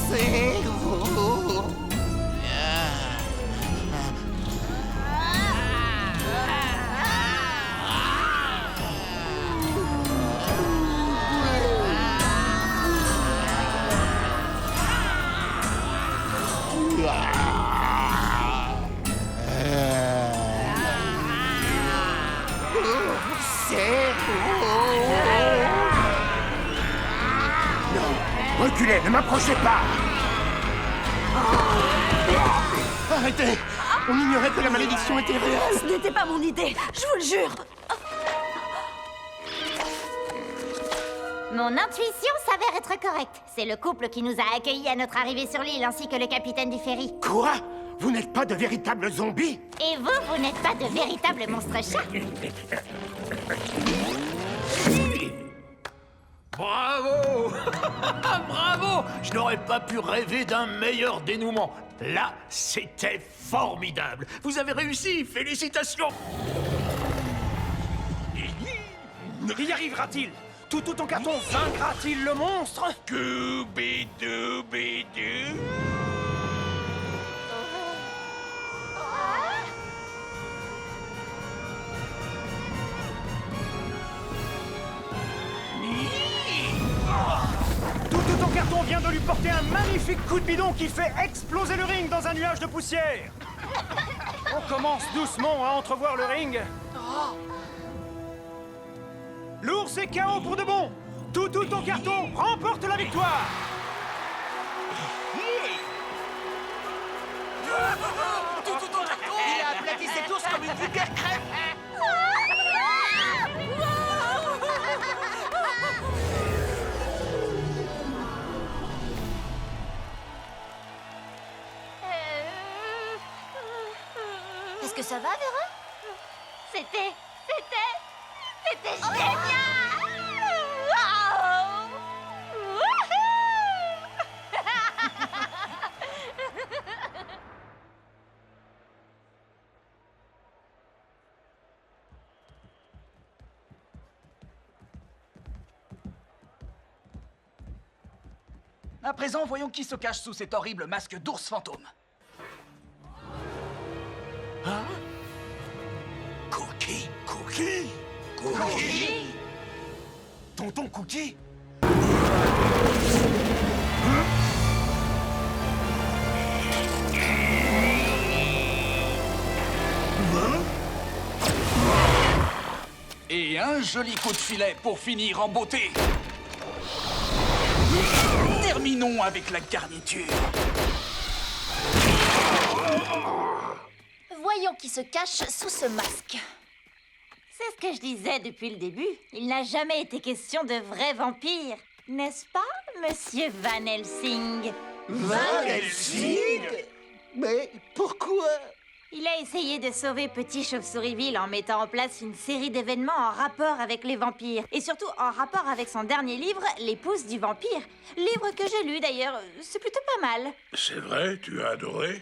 C'est gros. C'est gros. Non, reculez, ne m'approchez pas. Arrêtez! On ignorait que la malédiction était réelle! Ce n'était pas mon idée, je vous le jure. Mon intuition s'avère être correcte. C'est le couple qui nous a accueillis à notre arrivée sur l'île, ainsi que le capitaine du ferry. Quoi? Vous n'êtes pas de véritables zombies? Et vous, vous n'êtes pas de véritables monstres chats. Bravo! Bravo! Je n'aurais pas pu rêver d'un meilleur dénouement. Là, c'était formidable. Vous avez réussi, félicitations! Y arrivera-t-il? Tout ton carton vaincra-t-il le monstre? Scooby-Dooby-Doo! Tout ton carton vient de lui porter un magnifique coup de bidon qui fait exploser le ring dans un nuage de poussière. On commence doucement à entrevoir le ring. L'ours est KO pour de bon. Tout ton carton remporte la victoire. Il a aplati cet ours comme une vulgaire crêpe! Est-ce que ça va, Vera? C'était génial! Wow! À présent, voyons qui se cache sous cet horrible masque d'ours fantôme. Cookie! Tonton Cookie? Et un joli coup de filet pour finir en beauté. Terminons avec la garniture. Voyons qui se cache sous ce masque. C'est ce que je disais depuis le début. Il n'a jamais été question de vrais vampires. N'est-ce pas, monsieur Van Helsing? Van Helsing? Mais pourquoi? Il a essayé de sauver Petit Chauve-Souriville en mettant en place une série d'événements en rapport avec les vampires. Et surtout en rapport avec son dernier livre, L'épouse du vampire. Livre que j'ai lu d'ailleurs, c'est plutôt pas mal. C'est vrai, tu as adoré?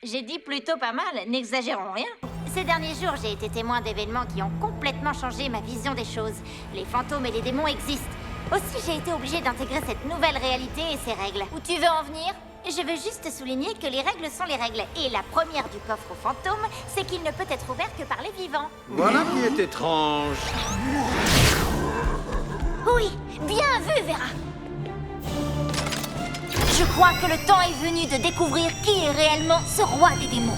J'ai dit plutôt pas mal, n'exagérons rien. Ces derniers jours, j'ai été témoin d'événements qui ont complètement changé ma vision des choses. Les fantômes et les démons existent. Aussi, j'ai été obligée d'intégrer cette nouvelle réalité et ses règles. Où tu veux en venir? Je veux juste souligner que les règles sont les règles. Et la première du coffre aux fantômes, c'est qu'il ne peut être ouvert que par les vivants. Voilà qui est étrange. Oui, bien vu, Vera. Je crois que le temps est venu de découvrir qui est réellement ce roi des démons.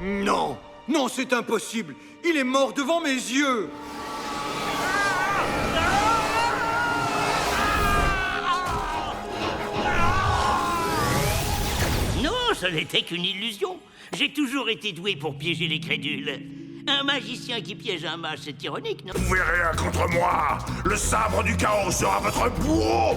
Non, non, c'est impossible. Il est mort devant mes yeux. Non, ce n'était qu'une illusion. J'ai toujours été doué pour piéger les crédules. Un magicien qui piège un mage, c'est ironique, non? Vous verrez un contre moi. Le sabre du chaos sera votre bourreau.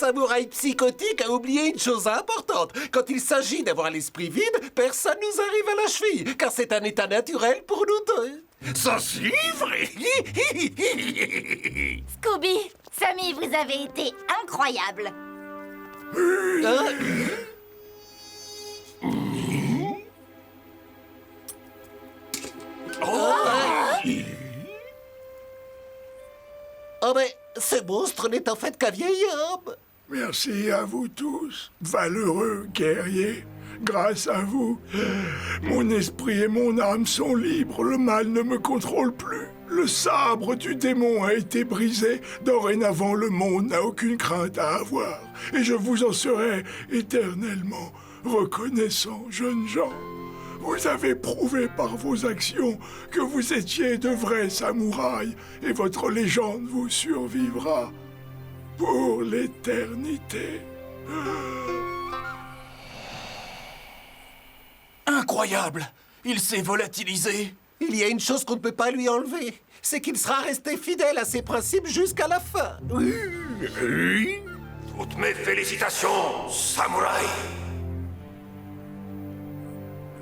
samouraï psychotique a oublié une chose importante. Quand il s'agit d'avoir l'esprit vide, personne nous arrive à la cheville, car c'est un état naturel pour nous deux. Ça c'est vrai. Scooby, Sammy, vous avez été incroyable. Oh mais ce monstre n'est en fait qu'un vieil homme. Merci à vous tous, valeureux guerriers. Grâce à vous, mon esprit et mon âme sont libres. Le mal ne me contrôle plus. Le sabre du démon a été brisé. Dorénavant, le monde n'a aucune crainte à avoir. Et je vous en serai éternellement reconnaissant, jeunes gens. Vous avez prouvé par vos actions que vous étiez de vrais samouraïs et votre légende vous survivra pour l'éternité. Incroyable! Il s'est volatilisé. Il y a une chose qu'on ne peut pas lui enlever, c'est qu'il sera resté fidèle à ses principes jusqu'à la fin. Toutes mes félicitations, samouraï.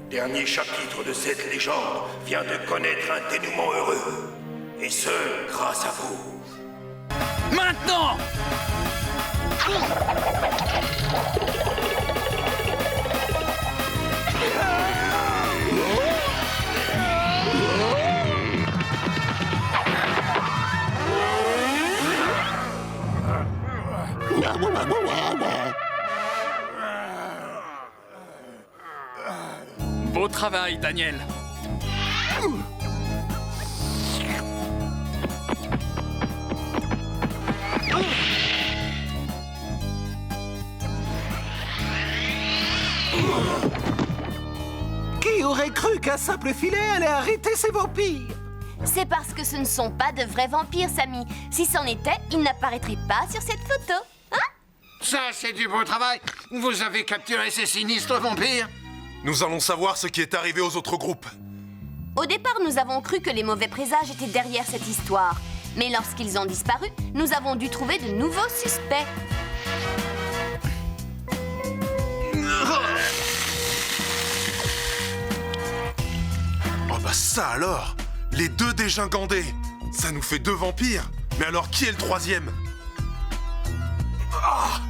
Le dernier chapitre de cette légende vient de connaître un dénouement heureux. Et ce, grâce à vous. Maintenant! Beau travail, Daniel. Qui aurait cru qu'un simple filet allait arrêter ces vampires? C'est parce que ce ne sont pas de vrais vampires, Sammy. Si c'en était, ils n'apparaîtraient pas sur cette photo. Hein? Ça, c'est du beau travail. Vous avez capturé ces sinistres vampires. Nous allons savoir ce qui est arrivé aux autres groupes. Au départ, nous avons cru que les mauvais présages étaient derrière cette histoire. Mais lorsqu'ils ont disparu, nous avons dû trouver de nouveaux suspects. Oh bah ça alors! Les deux dégingandés! Ça nous fait 2 vampires! Mais alors qui est le troisième? Ah!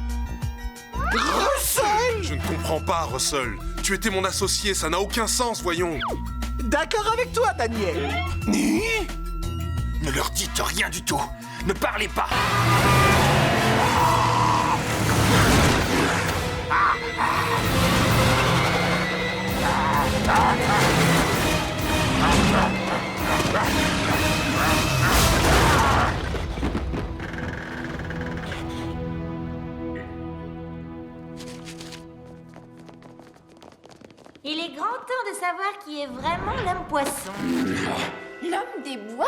Russell! Je ne comprends pas, Russell. Tu étais mon associé, ça n'a aucun sens, voyons. D'accord avec toi, Daniel. Ne leur dites rien du tout. Ne parlez pas. Il est grand temps de savoir qui est vraiment l'homme poisson. L'homme des bois?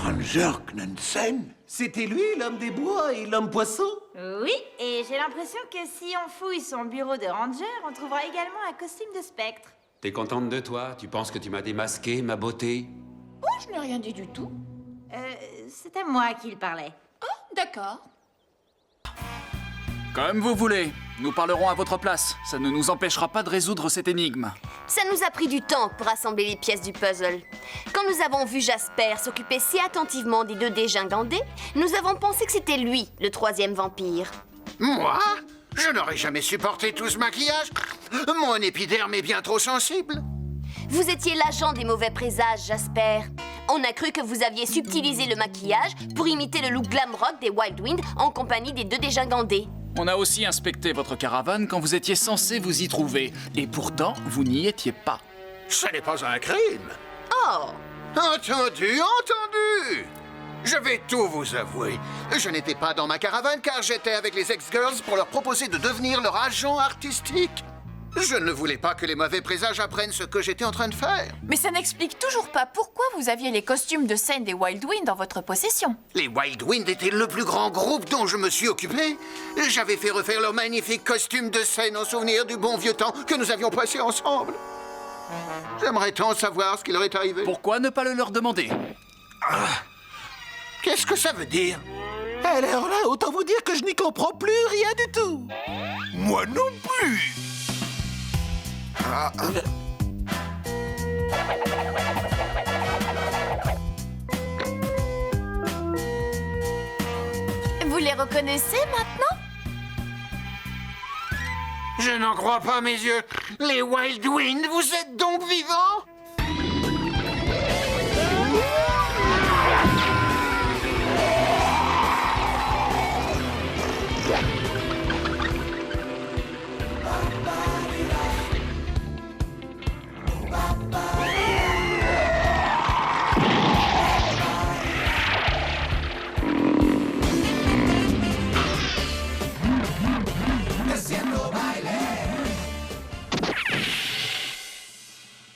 Ranger Knudsen? C'était lui, l'homme des bois et l'homme poisson? Oui, et j'ai l'impression que si on fouille son bureau de ranger, on trouvera également un costume de spectre. T'es contente de toi? Tu penses que tu m'as démasqué, ma beauté? Oh, je n'ai rien dit du tout. C'est à moi qu'il parlait. Oh, d'accord. Comme vous voulez. Nous parlerons à votre place. Ça ne nous empêchera pas de résoudre cette énigme. Ça nous a pris du temps pour assembler les pièces du puzzle. Quand nous avons vu Jasper s'occuper si attentivement des 2 dégingandés, nous avons pensé que c'était lui, le 3e vampire. Moi? Je n'aurais jamais supporté tout ce maquillage. Mon épiderme est bien trop sensible. Vous étiez l'agent des mauvais présages, Jasper. On a cru que vous aviez subtilisé le maquillage pour imiter le look glam rock des Wild Wind en compagnie des 2 dégingandés. On a aussi inspecté votre caravane quand vous étiez censé vous y trouver. Et pourtant, vous n'y étiez pas. Ce n'est pas un crime. Oh! Entendu, entendu. Je vais tout vous avouer. Je n'étais pas dans ma caravane car j'étais avec les X-Girls pour leur proposer de devenir leur agent artistique. Je ne voulais pas que les mauvais présages apprennent ce que j'étais en train de faire. Mais ça n'explique toujours pas pourquoi vous aviez les costumes de scène des Wild Wind en votre possession. Les Wild Wind étaient le plus grand groupe dont je me suis occupé. J'avais fait refaire leurs magnifiques costumes de scène en souvenir du bon vieux temps que nous avions passé ensemble. J'aimerais tant savoir ce qui leur est arrivé. Pourquoi ne pas le leur demander? Qu'est-ce que ça veut dire? Alors là, autant vous dire que je n'y comprends plus rien du tout. Moi non plus. Vous les reconnaissez maintenant? Je n'en crois pas mes yeux. Les Wild Wind, vous êtes donc vivants?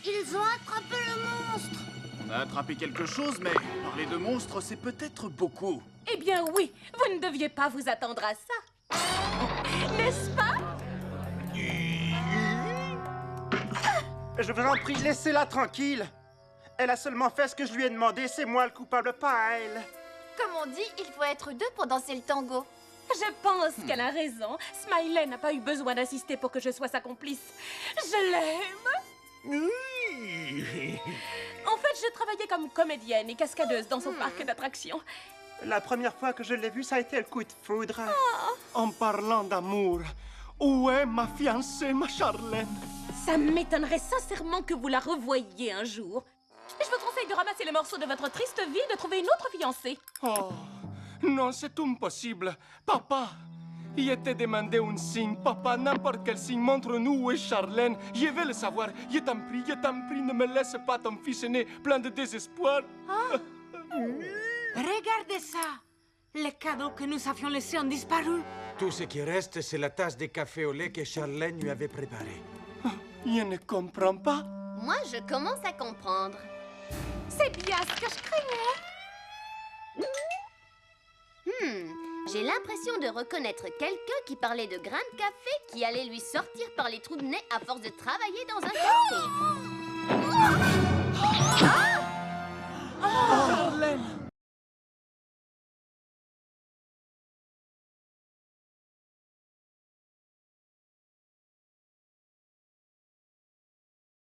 Ils ont attrapé le monstre! On a attrapé quelque chose, mais parler de monstres, c'est peut-être beaucoup. Eh bien oui, vous ne deviez pas vous attendre à ça. N'est-ce pas? Je vous en prie, laissez-la tranquille. Elle a seulement fait ce que je lui ai demandé, c'est moi le coupable, pas elle. Comme on dit, il faut être deux pour danser le tango. Je pense qu'elle a raison. Smiley n'a pas eu besoin d'insister pour que je sois sa complice. Je l'aime. En fait, je travaillais comme comédienne et cascadeuse dans son parc d'attractions. La première fois que je l'ai vue, ça a été le coup de foudre. En parlant d'amour, où est ma fiancée, ma Charlène? Ça m'étonnerait sincèrement que vous la revoyiez un jour. Je vous conseille de ramasser les morceaux de votre triste vie et de trouver une autre fiancée. Oh, non, c'est impossible. Papa, il était demandé un signe. Papa, n'importe quel signe, montre-nous où est Charlène. Je vais le savoir. Je t'en prie, ne me laisse pas ton fils aîné, plein de désespoir. Regardez ça! Les cadeaux que nous avions laissés ont disparu. Tout ce qui reste, c'est la tasse de café au lait que Charlène lui avait préparée. Je ne comprends pas. Moi, je commence à comprendre. C'est bien ce que je craignais. J'ai l'impression de reconnaître quelqu'un qui parlait de grains de café qui allait lui sortir par les trous de nez à force de travailler dans un café. Charlène!